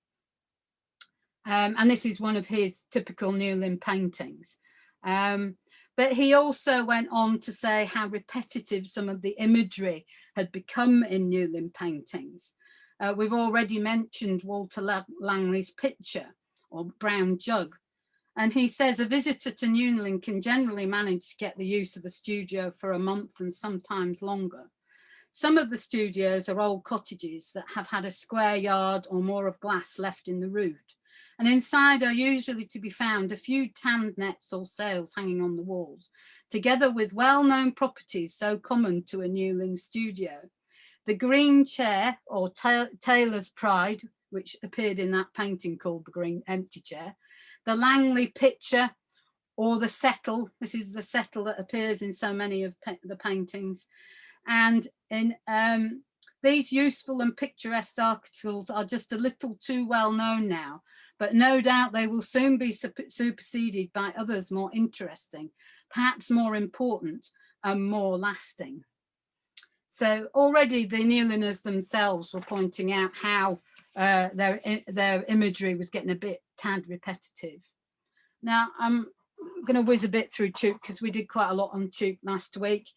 And this is one of his typical Newlyn paintings. But he also went on to say how repetitive some of the imagery had become in Newlyn paintings. We've already mentioned Walter Langley's picture, or Brown Jug. And he says a visitor to Newlyn can generally manage to get the use of a studio for a month and sometimes longer. Some of the studios are old cottages that have had a square yard or more of glass left in the roof. And inside are usually to be found a few tanned nets or sails hanging on the walls, together with well-known properties so common to a Newlyn studio. The green chair, or Taylor's Pride, which appeared in that painting called The Green Empty Chair, the Langley picture, or the settle. This is the settle that appears in so many of the paintings. And in these useful and picturesque articles are just a little too well known now, but no doubt they will soon be superseded by others more interesting, perhaps more important and more lasting. So already the Newlyners themselves were pointing out how their imagery was getting a tad repetitive. Now I'm going to whiz a bit through Tuke because we did quite a lot on Tuke last week.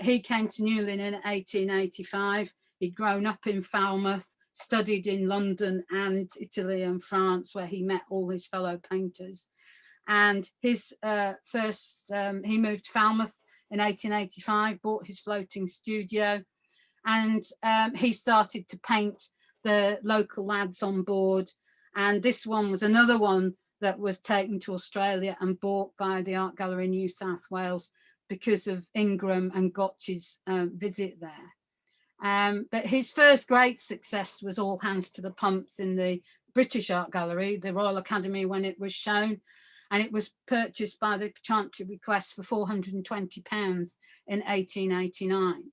He came to Newlyn in 1885. He'd grown up in Falmouth, studied in London and Italy and France, where he met all his fellow painters. And his he moved to Falmouth in 1885, bought his floating studio, and he started to paint the local lads on board. And this one was another one that was taken to Australia and bought by the Art Gallery in New South Wales because of Ingram and Gotch's visit there. But his first great success was All Hands to the Pumps in the British Art Gallery, the Royal Academy, when it was shown, and it was purchased by the Chantry bequest for £420 in 1889.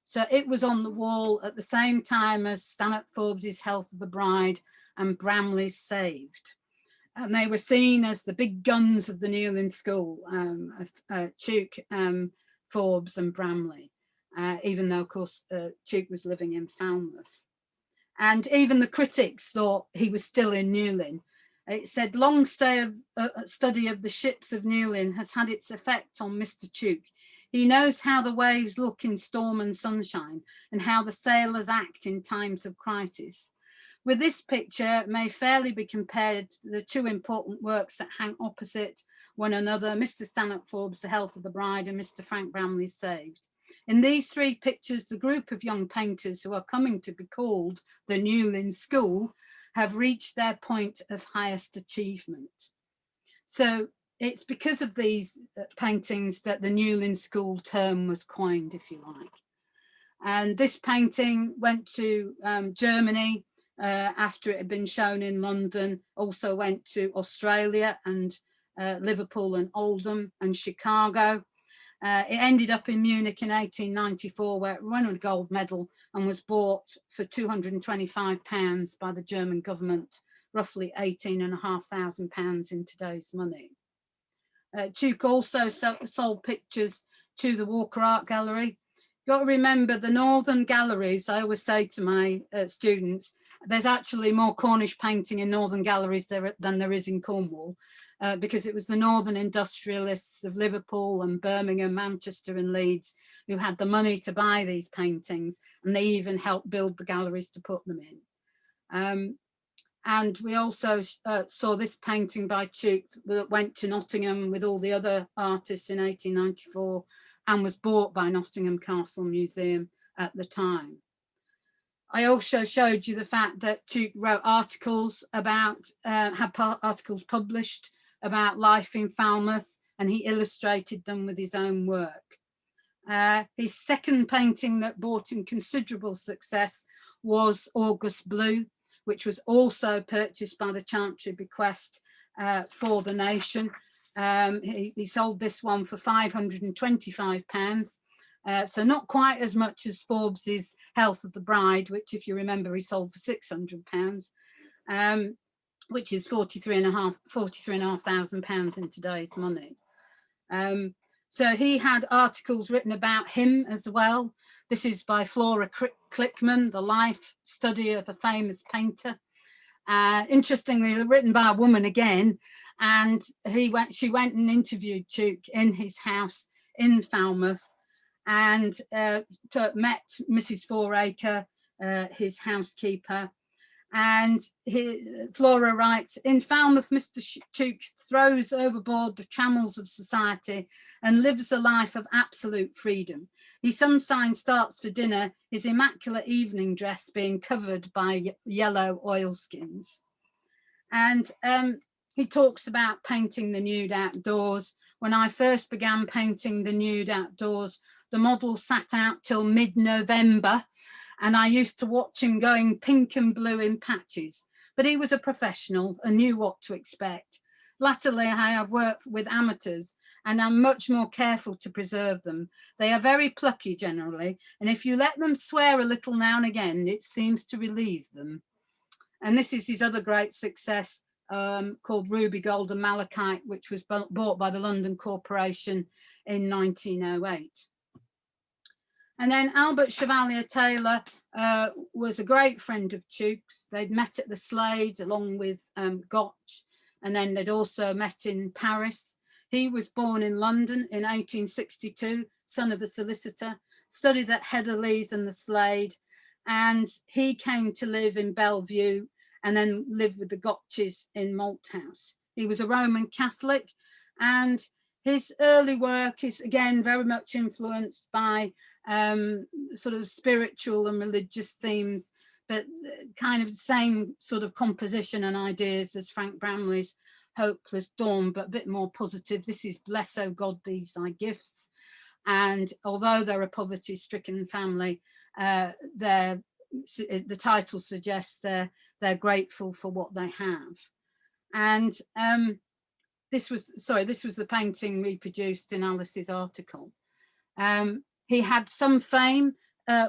So it was on the wall at the same time as Stanhope Forbes' Health of the Bride and Bramley's Saved. And they were seen as the big guns of the Newlyn School, Tuke, Forbes and Bramley, even though, of course, Tuke was living in Falmouth. And even the critics thought he was still in Newlyn. It said, long study of the ships of Newlyn has had its effect on Mr. Tuke. He knows how the waves look in storm and sunshine and how the sailors act in times of crisis. With this picture may fairly be compared to the two important works that hang opposite one another, Mr. Stanhope Forbes' The Health of the Bride and Mr. Frank Bramley's Saved. In these three pictures, the group of young painters who are coming to be called the Newlyn School have reached their point of highest achievement. So it's because of these paintings that the Newlyn School term was coined, if you like. And this painting went to Germany after it had been shown in London, also went to Australia and Liverpool and Oldham and Chicago. It ended up in Munich in 1894, where it won a gold medal and was bought for £225 by the German government, roughly £18,500 in today's money. Tuke also sold pictures to the Walker Art Gallery. You've got to remember the northern galleries, I always say to my students, there's actually more Cornish painting in northern galleries than there is in Cornwall, because it was the northern industrialists of Liverpool and Birmingham, Manchester and Leeds who had the money to buy these paintings, and they even helped build the galleries to put them in. And we also saw this painting by Tuke that went to Nottingham with all the other artists in 1894 and was bought by Nottingham Castle Museum at the time. I also showed you the fact that Tuke wrote articles about, had articles published about life in Falmouth, and he illustrated them with his own work. His second painting that brought him considerable success was August Blue, which was also purchased by the Chantry bequest for the nation. He sold this one for £525. So not quite as much as Forbes's Health of the Bride, which, if you remember, he sold for £600, which is £43,500 in today's money. So he had articles written about him as well. This is by Flora Clickman, The Life Study of a Famous Painter. Interestingly, written by a woman again, and she went and interviewed Tuke in his house in Falmouth, and met Mrs. Foraker, his housekeeper. And Flora writes, in Falmouth, Mr. Tuke throws overboard the trammels of society and lives a life of absolute freedom. He sometimes starts for dinner, his immaculate evening dress being covered by yellow oilskins. And he talks about painting the nude outdoors. When I first began painting the nude outdoors, the model sat out till mid-November, and I used to watch him going pink and blue in patches, but he was a professional and knew what to expect. Latterly, I have worked with amateurs and I'm much more careful to preserve them. They are very plucky generally, and if you let them swear a little now and again, it seems to relieve them. And this is his other great success, called Ruby Gold and Malachite, which was bought by the London Corporation in 1908. And then Albert Chevallier Tayler was a great friend of Tuke's. They'd met at the Slade along with Gotch, and then they'd also met in Paris. He was born in London in 1862, son of a solicitor, studied at Heatherley's and the Slade, and he came to live in Bellevue and then lived with the Gotches in Malthouse. He was a Roman Catholic, and his early work is again very much influenced by sort of spiritual and religious themes, but kind of same sort of composition and ideas as Frank Bramley's Hopeless Dawn, but a bit more positive. This is Bless, O God, These Thy Gifts. And although they're a poverty-stricken family, the title suggests they're grateful for what they have. And this was the painting reproduced in Alice's article. He had some fame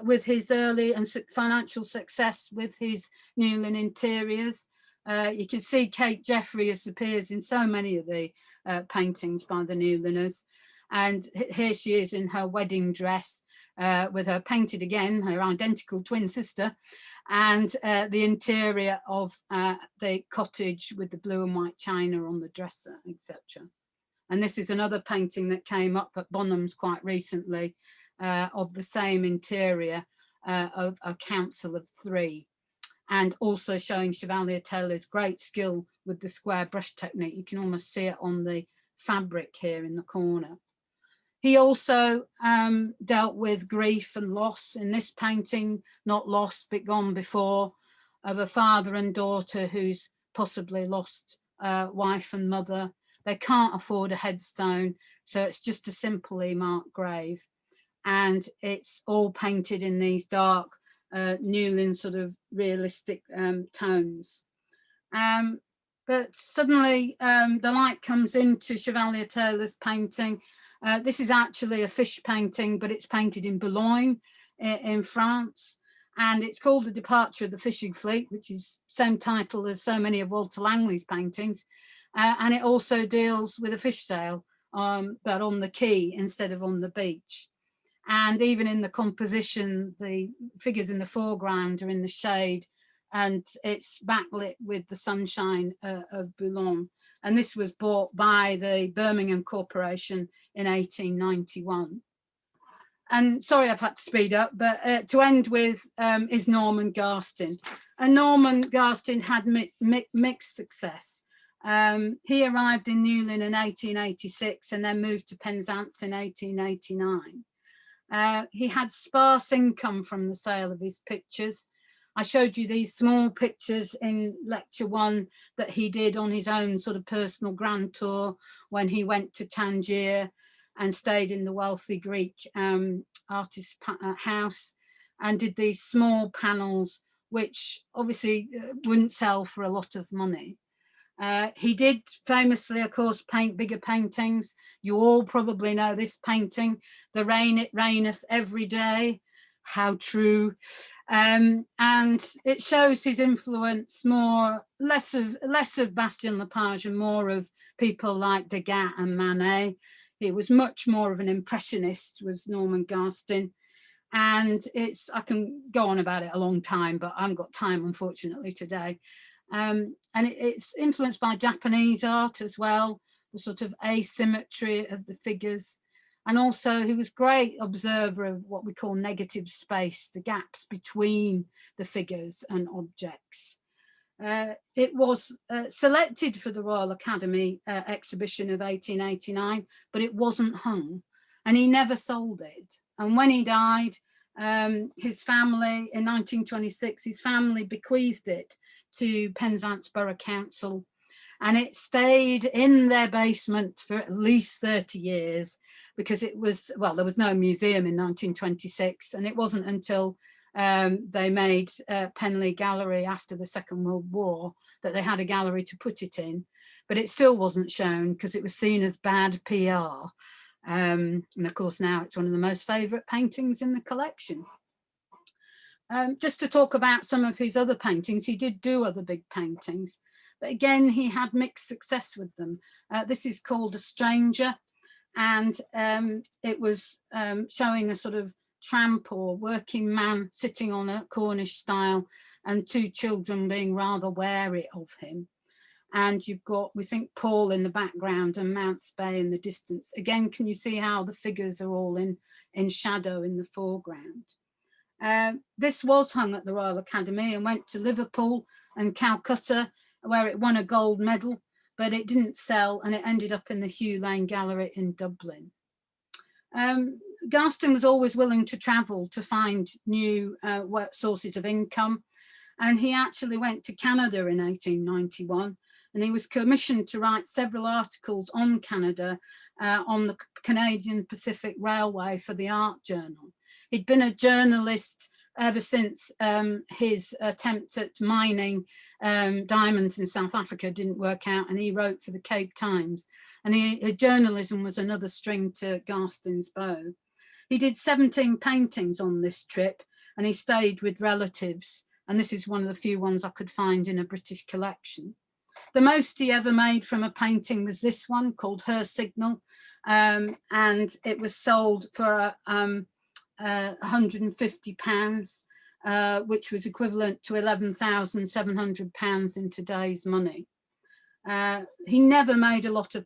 with his early and financial success with his Newlyn interiors. You can see Kate Jeffreys appears in so many of the paintings by the Newlyners. And here she is in her wedding dress with her painted again, her identical twin sister, and the interior of the cottage with the blue and white china on the dresser, etc. And this is another painting that came up at Bonham's quite recently of the same interior of a council of 3, and also showing Chevallier Taylor's great skill with the square brush technique. You can almost see it on the fabric here in the corner. He also dealt with grief and loss in this painting, not lost but gone before, of a father and daughter who's possibly lost wife and mother. They can't afford a headstone, so it's just a simply marked grave. And it's all painted in these dark Newlyn sort of realistic tones. But suddenly the light comes into Chevallier Taylor's painting. This is actually a fish painting, but it's painted in Bourdillon in France. And it's called The Departure of the Fishing Fleet, which is same title as so many of Walter Langley's paintings. And it also deals with a fish sale, but on the quay instead of on the beach. And even in the composition, the figures in the foreground are in the shade, and it's backlit with the sunshine of Bourdillon. And this was bought by the Birmingham Corporation in 1891. And sorry, I've had to speed up, but to end with is Norman Garstin. And Norman Garstin had mixed success. He arrived in Newlyn in 1886 and then moved to Penzance in 1889. He had sparse income from the sale of his pictures. I showed you these small pictures in lecture 1 that he did on his own sort of personal grand tour when he went to Tangier and stayed in the wealthy Greek artist house, and did these small panels which obviously wouldn't sell for a lot of money. He did famously, of course, paint bigger paintings. You all probably know this painting, "The rain, it raineth every day." How true. And it shows his influence less of Bastien Lepage and more of people like Degas and Manet. He was much more of an impressionist, was Norman Garstin. And I can go on about it a long time, but I haven't got time, unfortunately, today. And it's influenced by Japanese art as well, the sort of asymmetry of the figures. And also he was a great observer of what we call negative space, the gaps between the figures and objects. It was selected for the Royal Academy exhibition of 1889, but it wasn't hung, and he never sold it. And when he died, his family, in 1926, his family bequeathed it to Penzance Borough Council, and it stayed in their basement for at least 30 years because it was, well, there was no museum in 1926, and it wasn't until they made Penley Gallery after the Second World War that they had a gallery to put it in, but it still wasn't shown because it was seen as bad PR. And of course now it's one of the most favourite paintings in the collection. Just to talk about some of his other paintings, he did do other big paintings, but again he had mixed success with them. This is called A Stranger, and it was showing a sort of tramp or working man sitting on a Cornish stile and 2 children being rather wary of him. And you've got, we think, Paul in the background and Mounts Bay in the distance. Again, can you see how the figures are all in shadow in the foreground? This was hung at the Royal Academy and went to Liverpool and Calcutta, where it won a gold medal, but it didn't sell, and it ended up in the Hugh Lane Gallery in Dublin. Garstin was always willing to travel to find new sources of income, and he actually went to Canada in 1891, and he was commissioned to write several articles on Canada on the Canadian Pacific Railway for the Art Journal. He'd been a journalist ever since his attempt at mining diamonds in South Africa didn't work out, and he wrote for the Cape Times. And journalism was another string to Garstin's bow. He did 17 paintings on this trip, and he stayed with relatives. And this is one of the few ones I could find in a British collection. The most he ever made from a painting was this one called Her Signal, and it was sold for £150, which was equivalent to £11,700 in today's money. He never made a lot of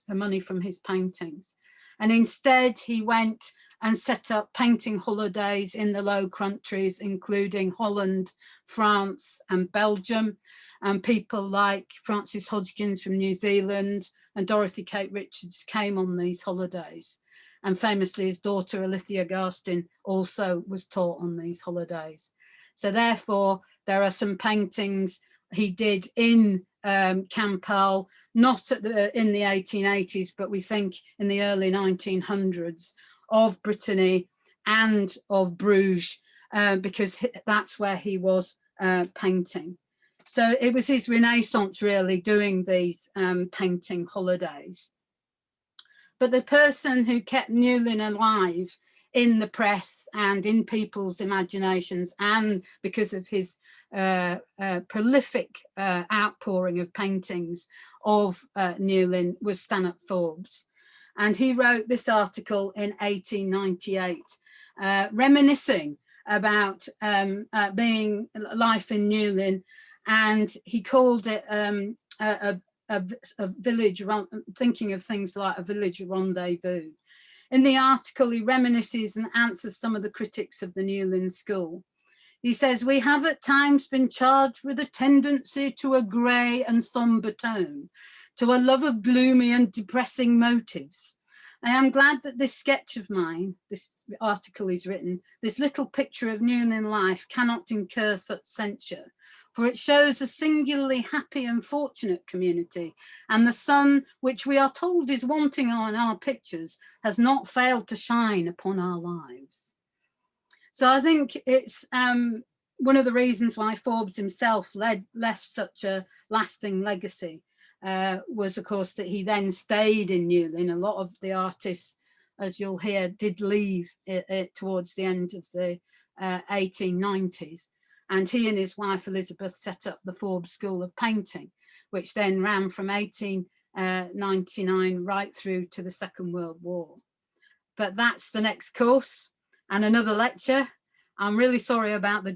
money from his paintings, and instead he went and set up painting holidays in the Low Countries, including Holland, France and Belgium. And people like Frances Hodgkins from New Zealand and Dorothy Kate Richards came on these holidays. And famously, his daughter Alithea Garstin also was taught on these holidays. So therefore, there are some paintings he did in Campbell, not in the 1880s, but we think in the early 1900s, of Brittany and of Bruges, because that's where he was painting. So it was his Renaissance, really, doing these painting holidays. But the person who kept Newlyn alive in the press and in people's imaginations, and because of his prolific outpouring of paintings of Newlyn, was Stanhope Forbes. And he wrote this article in 1898, reminiscing about being life in Newlyn, and he called it a village, thinking of things like a village rendezvous. In the article, he reminisces and answers some of the critics of the Newlyn School. He says, "We have at times been charged with a tendency to a grey and sombre tone, to a love of gloomy and depressing motives. I am glad that this sketch of mine," this article is written, "this little picture of Newlyn life cannot incur such censure, for it shows a singularly happy and fortunate community, and the sun, which we are told is wanting on our pictures, has not failed to shine upon our lives." So I think it's one of the reasons why Forbes himself left such a lasting legacy, was, of course, that he then stayed in Newlyn. A lot of the artists, as you'll hear, did leave it towards the end of the 1890s. And he and his wife Elizabeth set up the Forbes School of Painting, which then ran from 1899 right through to the Second World War. But that's the next course and another lecture. I'm really sorry about the